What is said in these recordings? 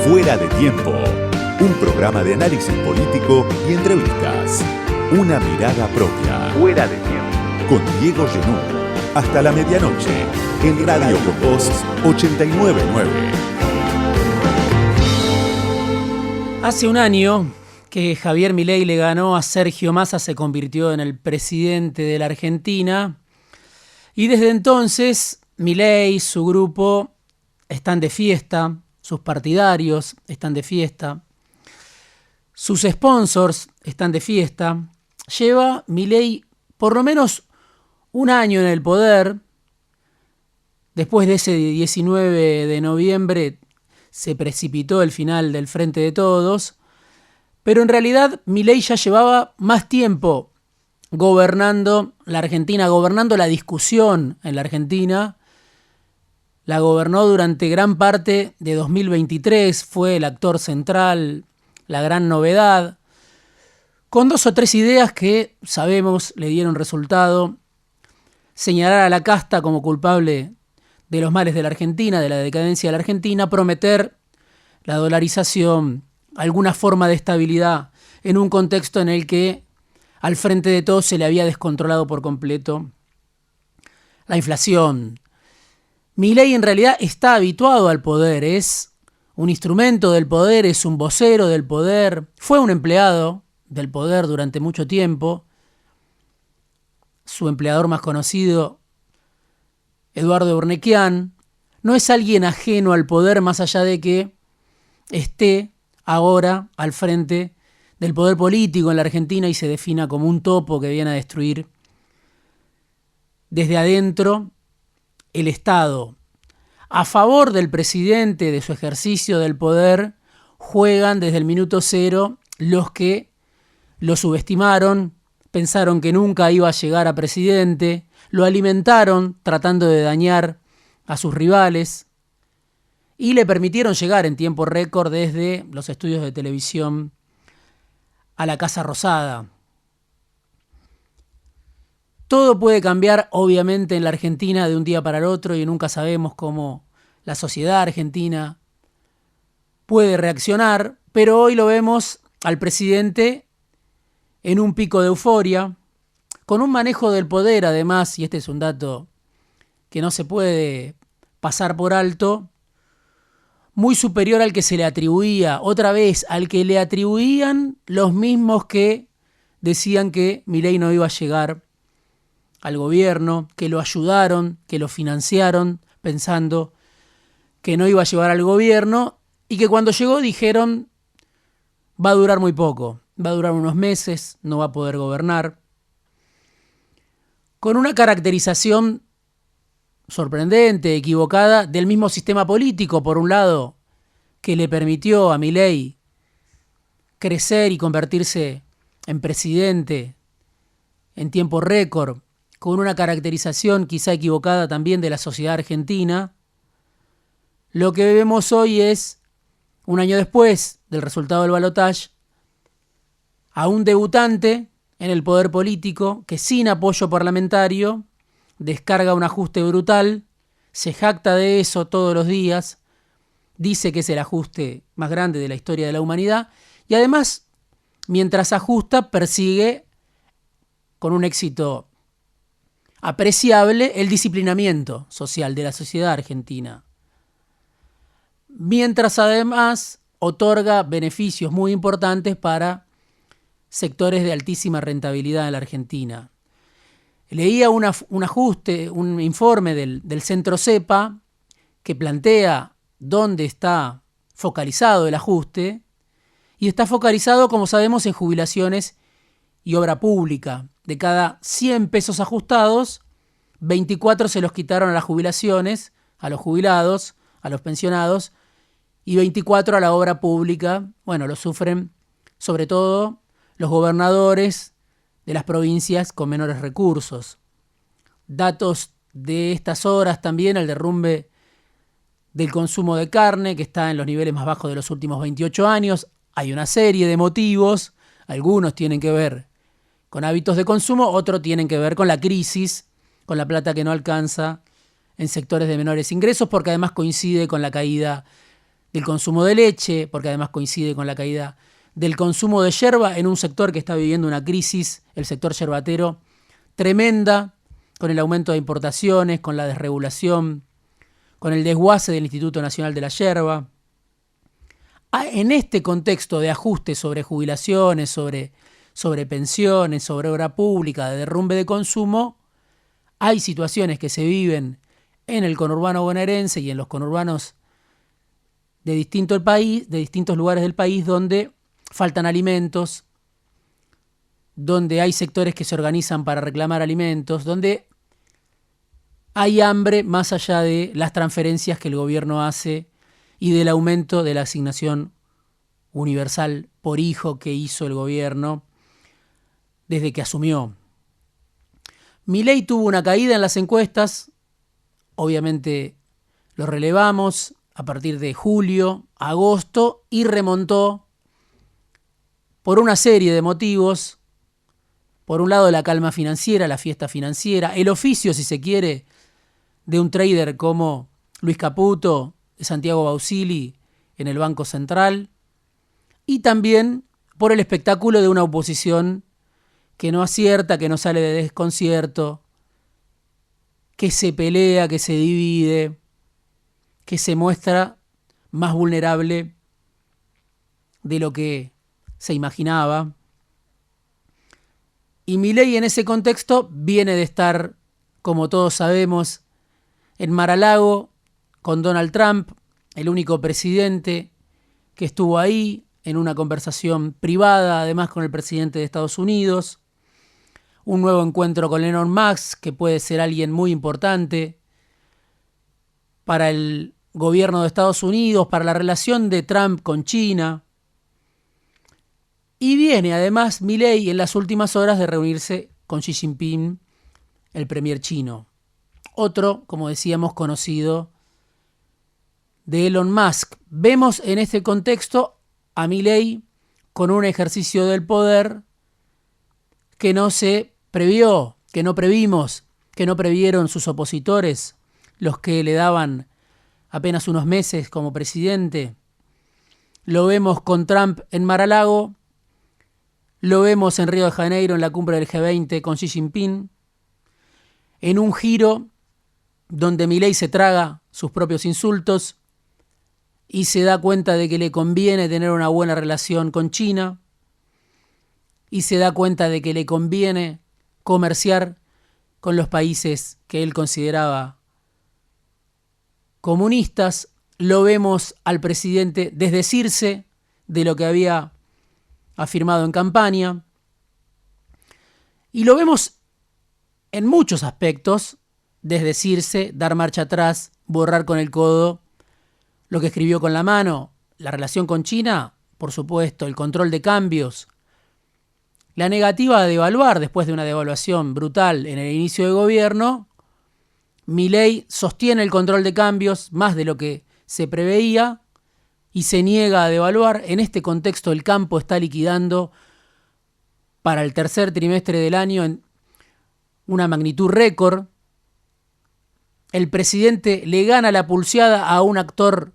Fuera de Tiempo, un programa de análisis político y entrevistas. Una mirada propia. Fuera de Tiempo. Con Diego Genú. Hasta la medianoche, en Radio Con Voz 899. Hace un año que Javier Milei le ganó a Sergio Massa, se convirtió en el presidente de la Argentina. Y desde entonces, Milei, su grupo, están de fiesta, sus partidarios están de fiesta, sus sponsors están de fiesta. Lleva Milei por lo menos un año en el poder. Después de ese 19 de noviembre se precipitó el final del Frente de Todos, pero en realidad Milei ya llevaba más tiempo gobernando la Argentina, gobernando la discusión en la Argentina. La gobernó durante gran parte de 2023, fue el actor central, la gran novedad, con 2 o 3 ideas que sabemos le dieron resultado: señalar a la casta como culpable de los males de la Argentina, de la decadencia de la Argentina, prometer la dolarización, alguna forma de estabilidad en un contexto en el que al Frente de Todos se le había descontrolado por completo la inflación. Milei en realidad está habituado al poder, es un instrumento del poder, es un vocero del poder, fue un empleado del poder durante mucho tiempo. Su empleador más conocido, Eduardo Urnequian, no es alguien ajeno al poder, más allá de que esté ahora al frente del poder político en la Argentina y se defina como un topo que viene a destruir desde adentro el Estado. A favor del presidente, de su ejercicio del poder, juegan desde el minuto cero los que lo subestimaron, pensaron que nunca iba a llegar a presidente, lo alimentaron tratando de dañar a sus rivales y le permitieron llegar en tiempo récord desde los estudios de televisión a la Casa Rosada. Todo puede cambiar, obviamente, en la Argentina de un día para el otro y nunca sabemos cómo la sociedad argentina puede reaccionar, pero hoy lo vemos al presidente en un pico de euforia, con un manejo del poder, además, y este es un dato que no se puede pasar por alto, muy superior al que se le atribuía, otra vez, al que le atribuían los mismos que decían que Milei no iba a llegar al gobierno, que lo ayudaron, que lo financiaron, pensando que no iba a llevar al gobierno, y que cuando llegó dijeron, va a durar muy poco, va a durar unos meses, no va a poder gobernar. Con una caracterización sorprendente, equivocada, del mismo sistema político, por un lado, que le permitió a Milei crecer y convertirse en presidente en tiempo récord, con una caracterización quizá equivocada también de la sociedad argentina. Lo que vemos hoy es, un año después del resultado del balotaje, a un debutante en el poder político que sin apoyo parlamentario descarga un ajuste brutal, se jacta de eso todos los días, dice que es el ajuste más grande de la historia de la humanidad y además, mientras ajusta, persigue con un éxito apreciable el disciplinamiento social de la sociedad argentina. Mientras además otorga beneficios muy importantes para sectores de altísima rentabilidad en la Argentina. Leía un ajuste, un informe del Centro CEPA que plantea dónde está focalizado el ajuste, y está focalizado, como sabemos, en jubilaciones y obra pública. De cada 100 pesos ajustados, 24 se los quitaron a las jubilaciones, a los jubilados, a los pensionados, y 24 a la obra pública. Bueno, lo sufren sobre todo los gobernadores de las provincias con menores recursos. Datos de estas horas también, el derrumbe del consumo de carne, que está en los niveles más bajos de los últimos 28 años. Hay una serie de motivos, algunos tienen que ver con hábitos de consumo, otros tienen que ver con la crisis, con la plata que no alcanza en sectores de menores ingresos, porque además coincide con la caída del consumo de leche, porque además coincide con la caída del consumo de yerba en un sector que está viviendo una crisis, el sector yerbatero, tremenda, con el aumento de importaciones, con la desregulación, con el desguace del Instituto Nacional de la Yerba. En este contexto de ajuste sobre jubilaciones, sobre pensiones, sobre obra pública, de derrumbe de consumo, hay situaciones que se viven en el conurbano bonaerense y en los conurbanos de distintos lugares del país donde faltan alimentos, donde hay sectores que se organizan para reclamar alimentos, donde hay hambre más allá de las transferencias que el gobierno hace y del aumento de la asignación universal por hijo que hizo el gobierno desde que asumió. Milei tuvo una caída en las encuestas, obviamente lo relevamos a partir de julio, agosto, y remontó por una serie de motivos. Por un lado, la calma financiera, la fiesta financiera, el oficio, si se quiere, de un trader como Luis Caputo, de Santiago Bausili en el Banco Central, y también por el espectáculo de una oposición que no acierta, que no sale de desconcierto, que se pelea, que se divide, que se muestra más vulnerable de lo que se imaginaba. Y Milei en ese contexto viene de estar, como todos sabemos, en Mar-a-Lago con Donald Trump, el único presidente que estuvo ahí en una conversación privada, además con el presidente de Estados Unidos. Un nuevo encuentro con Elon Musk, que puede ser alguien muy importante para el gobierno de Estados Unidos, para la relación de Trump con China. Y viene además Milei en las últimas horas de reunirse con Xi Jinping, el premier chino. Otro, como decíamos, conocido de Elon Musk. Vemos en este contexto a Milei con un ejercicio del poder que no se previó, que no previmos, que no previeron sus opositores, los que le daban apenas unos meses como presidente. Lo vemos con Trump en Mar-a-Lago, lo vemos en Río de Janeiro en la cumbre del G20 con Xi Jinping, en un giro donde Milei se traga sus propios insultos y se da cuenta de que le conviene tener una buena relación con China y se da cuenta de que le conviene comerciar con los países que él consideraba comunistas. Lo vemos al presidente desdecirse de lo que había afirmado en campaña y lo vemos en muchos aspectos, desdecirse, dar marcha atrás, borrar con el codo lo que escribió con la mano, la relación con China, por supuesto, el control de cambios, la negativa de devaluar después de una devaluación brutal en el inicio de gobierno. Milei sostiene el control de cambios más de lo que se preveía y se niega a devaluar. En este contexto el campo está liquidando para el tercer trimestre del año en una magnitud récord. El presidente le gana la pulseada a un actor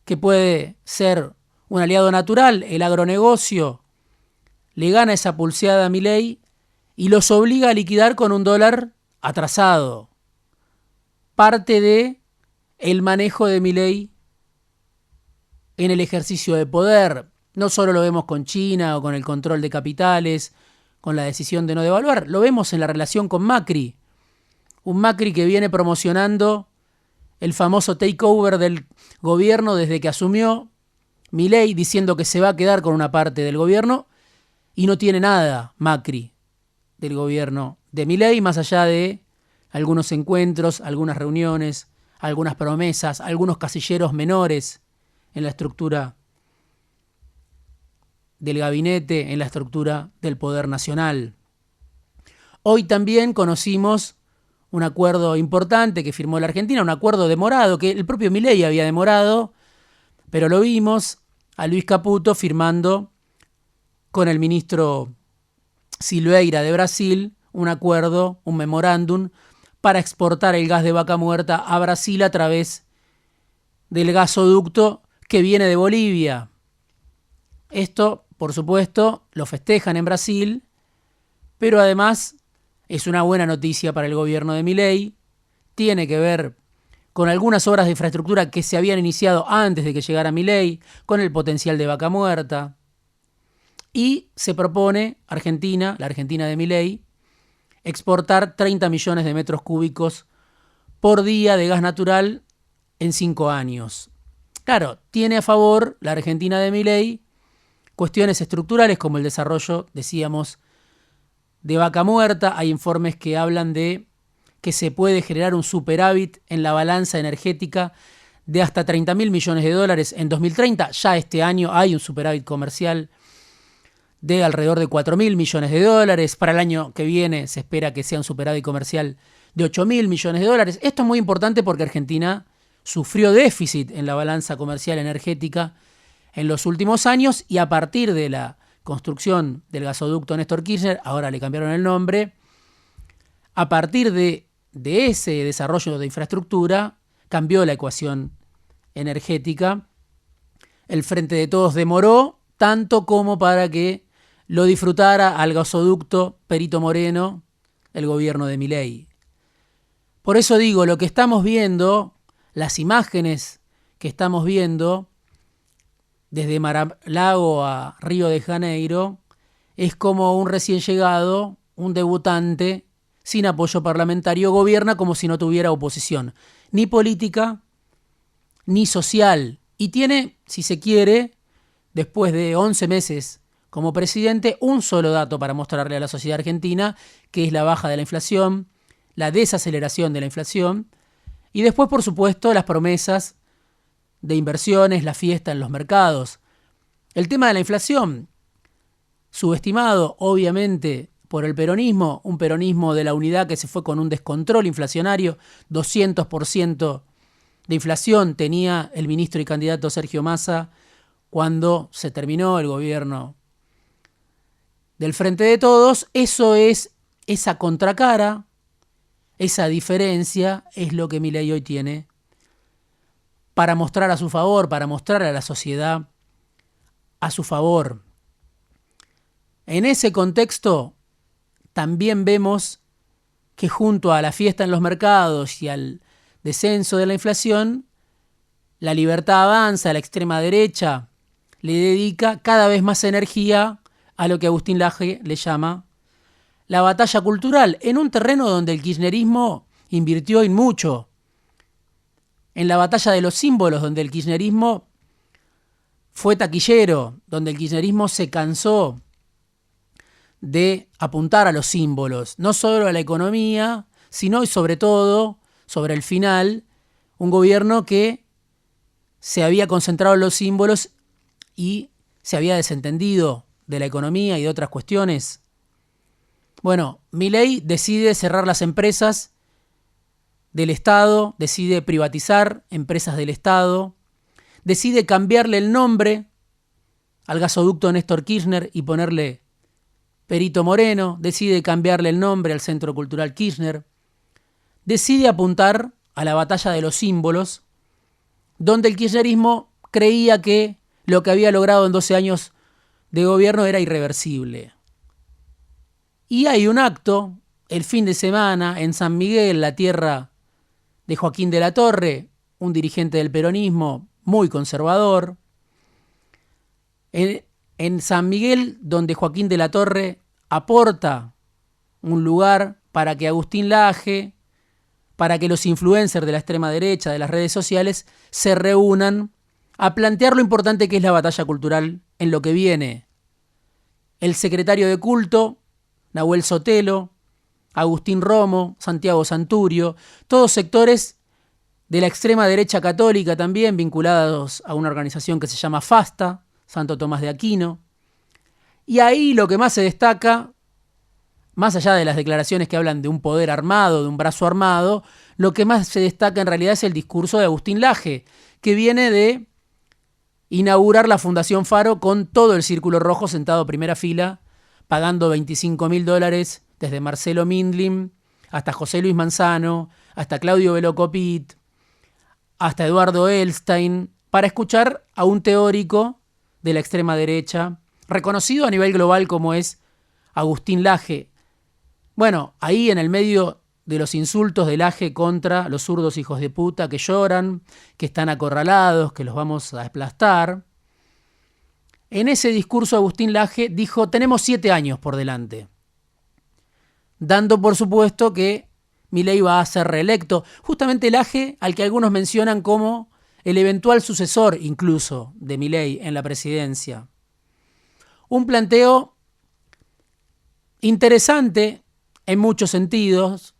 que puede ser un aliado natural, el agronegocio. Le gana esa pulseada a Milei y los obliga a liquidar con un dólar atrasado. Parte de el manejo de Milei en el ejercicio de poder. No solo lo vemos con China o con el control de capitales, con la decisión de no devaluar, lo vemos en la relación con Macri. Un Macri que viene promocionando el famoso takeover del gobierno desde que asumió, Milei diciendo que se va a quedar con una parte del gobierno y no tiene nada Macri del gobierno de Milei, más allá de algunos encuentros, algunas reuniones, algunas promesas, algunos casilleros menores en la estructura del gabinete, en la estructura del poder nacional. Hoy también conocimos un acuerdo importante que firmó la Argentina, un acuerdo demorado, que el propio Milei había demorado, pero lo vimos a Luis Caputo firmando con el ministro Silveira de Brasil un acuerdo, un memorándum, para exportar el gas de Vaca Muerta a Brasil a través del gasoducto que viene de Bolivia. Esto, por supuesto, lo festejan en Brasil, pero además es una buena noticia para el gobierno de Milei. Tiene que ver con algunas obras de infraestructura que se habían iniciado antes de que llegara Milei, con el potencial de Vaca Muerta. Y se propone Argentina, la Argentina de Milei, exportar 30 millones de metros cúbicos por día de gas natural en 5 años. Claro, tiene a favor la Argentina de Milei cuestiones estructurales como el desarrollo, decíamos, de Vaca Muerta. Hay informes que hablan de que se puede generar un superávit en la balanza energética de hasta 30.000 millones de dólares en 2030. Ya este año hay un superávit comercial de alrededor de 4.000 millones de dólares. Para el año que viene se espera que sea un superávit comercial de 8.000 millones de dólares. Esto es muy importante porque Argentina sufrió déficit en la balanza comercial energética en los últimos años, y a partir de la construcción del gasoducto Néstor Kirchner, ahora le cambiaron el nombre, a partir de ese desarrollo de infraestructura cambió la ecuación energética. El Frente de Todos demoró tanto como para que lo disfrutara al gasoducto Perito Moreno el gobierno de Milei. Por eso digo, lo que estamos viendo, las imágenes que estamos viendo desde Mar-a-Lago a Río de Janeiro, es como un recién llegado, un debutante sin apoyo parlamentario, gobierna como si no tuviera oposición, ni política ni social. Y tiene, si se quiere, después de 11 meses como presidente, un solo dato para mostrarle a la sociedad argentina, que es la baja de la inflación, la desaceleración de la inflación, y después, por supuesto, las promesas de inversiones, la fiesta en los mercados. El tema de la inflación, subestimado obviamente por el peronismo, un peronismo de la unidad que se fue con un descontrol inflacionario, 200% de inflación tenía el ministro y candidato Sergio Massa cuando se terminó el gobierno del Frente de Todos. Eso es esa contracara, esa diferencia es lo que Milei hoy tiene para mostrar a su favor, para mostrar a la sociedad a su favor. En ese contexto también vemos que junto a la fiesta en los mercados y al descenso de la inflación, La Libertad Avanza, la extrema derecha, le dedica cada vez más energía a lo que Agustín Laje le llama la batalla cultural, en un terreno donde el kirchnerismo invirtió en mucho. En la batalla de los símbolos, donde el kirchnerismo fue taquillero, donde el kirchnerismo se cansó de apuntar a los símbolos, no solo a la economía, sino y sobre todo, sobre el final, un gobierno que se había concentrado en los símbolos y se había desentendido de la economía y de otras cuestiones. Bueno, Milei decide cerrar las empresas del Estado, decide privatizar empresas del Estado, decide cambiarle el nombre al gasoducto Néstor Kirchner y ponerle Perito Moreno, decide cambiarle el nombre al Centro Cultural Kirchner, decide apuntar a la batalla de los símbolos, donde el kirchnerismo creía que lo que había logrado en 12 años de gobierno era irreversible. Y hay un acto el fin de semana en San Miguel, la tierra de Joaquín de la Torre, un dirigente del peronismo muy conservador. En San Miguel, donde Joaquín de la Torre aporta un lugar para que Agustín Laje, para que los influencers de la extrema derecha, de las redes sociales, se reúnan a plantear lo importante que es la batalla cultural en lo que viene. El secretario de culto, Nahuel Sotelo, Agustín Romo, Santiago Santurio, todos sectores de la extrema derecha católica también vinculados a una organización que se llama FASTA, Santo Tomás de Aquino. Y ahí lo que más se destaca, más allá de las declaraciones que hablan de un poder armado, de un brazo armado, lo que más se destaca en realidad es el discurso de Agustín Laje, que viene de inaugurar la Fundación Faro con todo el Círculo Rojo sentado primera fila, pagando $25.000 desde Marcelo Mindlin hasta José Luis Manzano, hasta Claudio Velocopit, hasta Eduardo Elstein, para escuchar a un teórico de la extrema derecha, reconocido a nivel global como es Agustín Laje. Bueno, ahí en el medio de los insultos de Laje contra los zurdos hijos de puta que lloran, que están acorralados, que los vamos a aplastar. En ese discurso Agustín Laje dijo: tenemos 7 años por delante, dando por supuesto que Milei va a ser reelecto. Justamente Laje, al que algunos mencionan como el eventual sucesor incluso de Milei en la presidencia. Un planteo interesante en muchos sentidos,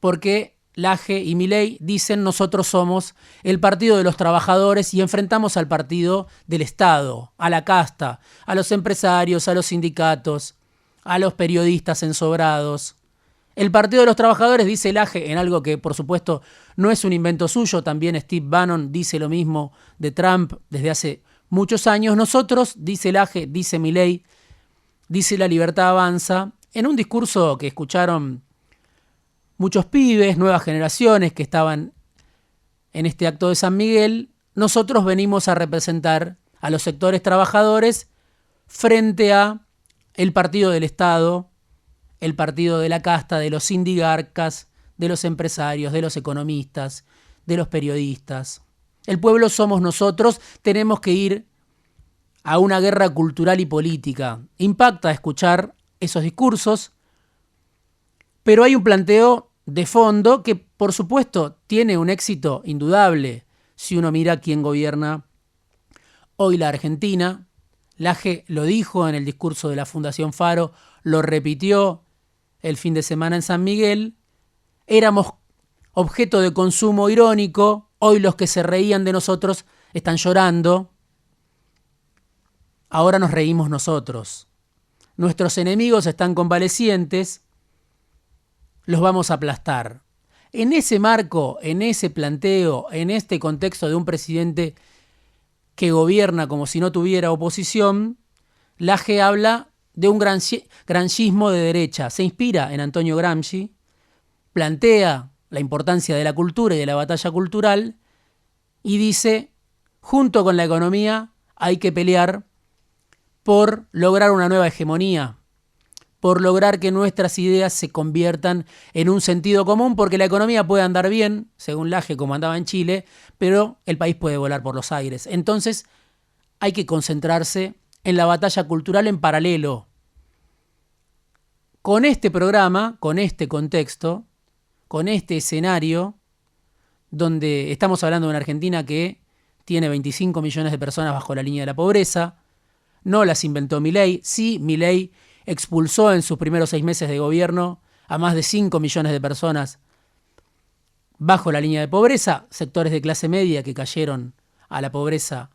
porque Laje y Milei dicen: nosotros somos el partido de los trabajadores y enfrentamos al partido del Estado, a la casta, a los empresarios, a los sindicatos, a los periodistas ensobrados. El partido de los trabajadores, dice Laje, en algo que por supuesto no es un invento suyo, también Steve Bannon dice lo mismo de Trump desde hace muchos años. Nosotros, dice Laje, dice Milei, dice La Libertad Avanza, en un discurso que escucharon muchos pibes, nuevas generaciones que estaban en este acto de San Miguel. Nosotros venimos a representar a los sectores trabajadores frente a el partido del Estado, el partido de la casta, de los sindigarcas, de los empresarios, de los economistas, de los periodistas. El pueblo somos nosotros, tenemos que ir a una guerra cultural y política. Impacta escuchar esos discursos, pero hay un planteo de fondo que, por supuesto, tiene un éxito indudable si uno mira quién gobierna hoy la Argentina. Laje lo dijo en el discurso de la Fundación Faro, lo repitió el fin de semana en San Miguel. Éramos objeto de consumo irónico, hoy los que se reían de nosotros están llorando. Ahora nos reímos nosotros. Nuestros enemigos están convalecientes, los vamos a aplastar. En ese marco, en ese planteo, en este contexto de un presidente que gobierna como si no tuviera oposición, Laje habla de un gramscismo de derecha. Se inspira en Antonio Gramsci, plantea la importancia de la cultura y de la batalla cultural y dice: junto con la economía hay que pelear por lograr una nueva hegemonía, por lograr que nuestras ideas se conviertan en un sentido común, porque la economía puede andar bien, según Laje, como andaba en Chile, pero el país puede volar por los aires. Entonces hay que concentrarse en la batalla cultural en paralelo. Con este programa, con este contexto, con este escenario, donde estamos hablando de una Argentina que tiene 25 millones de personas bajo la línea de la pobreza, no las inventó Milei. Sí, Milei expulsó en sus primeros 6 meses de gobierno a más de 5 millones de personas bajo la línea de pobreza, sectores de clase media que cayeron a la pobreza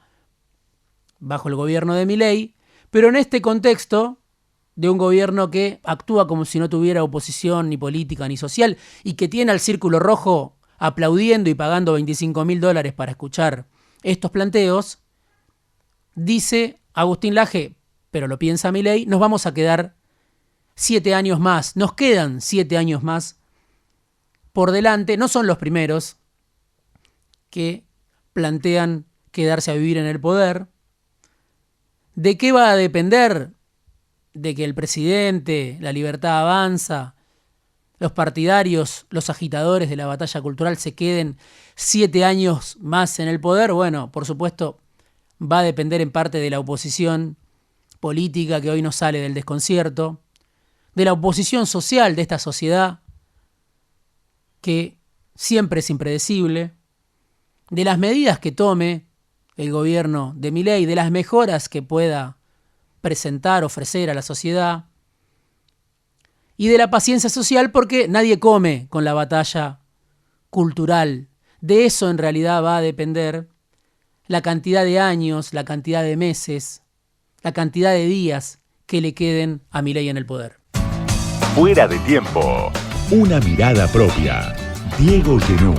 bajo el gobierno de Milei, pero en este contexto de un gobierno que actúa como si no tuviera oposición ni política ni social y que tiene al Círculo Rojo aplaudiendo y pagando $25.000 para escuchar estos planteos, dice Agustín Laje, pero lo piensa Milei: nos vamos a quedar 7 años más, nos quedan 7 años más por delante. No son los primeros que plantean quedarse a vivir en el poder. ¿De qué va a depender? De que el presidente, La Libertad Avanza, los partidarios, los agitadores de la batalla cultural se queden 7 años más en el poder. Bueno, por supuesto, va a depender en parte de la oposición política que hoy no sale del desconcierto, de la oposición social de esta sociedad que siempre es impredecible, de las medidas que tome el gobierno de Milei, de las mejoras que pueda presentar, ofrecer a la sociedad, y de la paciencia social, porque nadie come con la batalla cultural. De eso en realidad va a depender la cantidad de años, la cantidad de meses, la cantidad de días que le queden a Milei en el poder. Fuera de tiempo. Una mirada propia. Diego Genú.